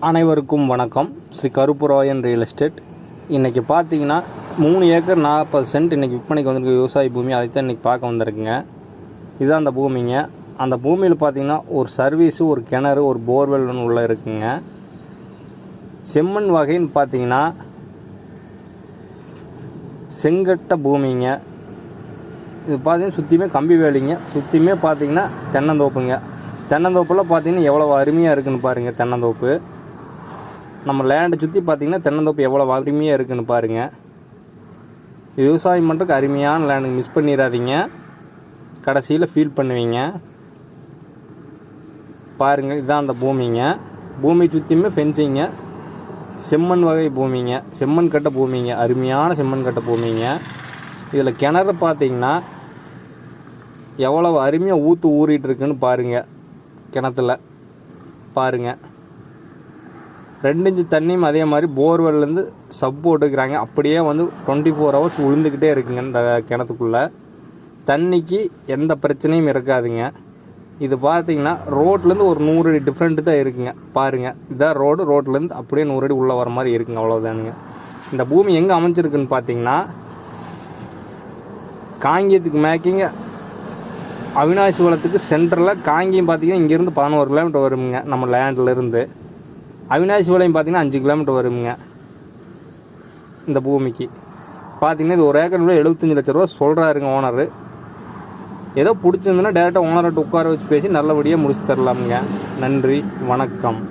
அனைவருக்கும் வணக்கம். Shri Karuppurayan real estate. இன்றைக்கி பார்த்தீங்கன்னா 3 ஏக்கர் 40 சென்ட் இன்றைக்கி விற்பனைக்கு வந்திருக்க விவசாய பூமி. அதைத்தான் இன்றைக்கி பார்க்க வந்திருக்குங்க. இதுதான் அந்த பூமிங்க. அந்த பூமியில் பார்த்தீங்கன்னா ஒரு சர்வீஸு, ஒரு கிணறு, ஒரு போர்வெல் உள்ளே இருக்குங்க. செம்மண் வகைன்னு பார்த்தீங்கன்னா செங்கட்ட பூமிங்க. இது பார்த்தீங்கன்னா சுற்றியுமே கம்பி வேலிங்க. சுற்றியுமே பார்த்தீங்கன்னா தென்னந்தோப்புங்க. தென்னந்தோப்பில் பார்த்தீங்கன்னா எவ்வளோ அருமையாக இருக்குதுன்னு பாருங்கள். தென்னந்தோப்பு நம்ம லேண்டை சுற்றி பார்த்திங்கன்னா தென்னந்தோப்பு எவ்வளோ அருமையாக இருக்குதுன்னு பாருங்கள். விவசாயம் பண்ணுறதுக்கு அருமையான லேண்டுங்க. மிஸ் பண்ணிடாதீங்க, கடைசியில் ஃபீல் பண்ணுவீங்க. பாருங்கள், இதுதான் அந்த பூமிங்க. பூமி சுற்றியுமே ஃபென்சிங்க. செம்மண் வகை பூமிங்க. செம்மண் கட்ட பூமிங்க. அருமையான செம்மண் கட்ட பூமிங்க. இதில் கிணறு பார்த்திங்கன்னா எவ்வளோ அருமையாக ஊறிட்டு இருக்குன்னு பாருங்கள். கிணத்துல பாருங்கள், 2 இன்ச்சு தண்ணியும் அதே மாதிரி போர்வெல்லேருந்து சப் போட்டுக்கிறாங்க. அப்படியே 24 ஹவர்ஸ் உழுந்துக்கிட்டே இருக்குங்க இந்த கிணத்துக்குள்ளே. தண்ணிக்கு எந்த பிரச்சனையும் இருக்காதுங்க. இது பார்த்திங்கன்னா ரோட்லேருந்து ஒரு 100 அடி டிஃப்ரெண்ட்டு தான் இருக்குங்க. பாருங்கள், இதான் ரோட்லேருந்து அப்படியே 100 அடி உள்ளே வர மாதிரி இருக்குங்க. அவ்வளோதானுங்க. இந்த பூமி எங்கே அமைஞ்சிருக்குன்னு பார்த்தீங்கன்னா காங்கேயத்துக்கு மேக்கிங்க அவினாசி வளத்துக்கு சென்டரில். காங்கேயம் பார்த்திங்கன்னா இங்கேருந்து 11 கிலோமீட்டர் வருங்க நம்ம லேண்ட்லேருந்து. அவினாசி வளையம் பார்த்திங்கன்னா 5 கிலோமீட்டர் வருங்க இந்த பூமிக்கு. பார்த்திங்கன்னா இது 1 ஏக்கர் 75 லட்ச ரூபா சொல்கிறாருங்க ஓனரு. ஏதோ பிடிச்சிருந்துன்னா டேரெக்டாக ஓனர்கிட்ட உட்கார வச்சு பேசி நல்லபடியாக முடிச்சு தரலாமுங்க. நன்றி, வணக்கம்.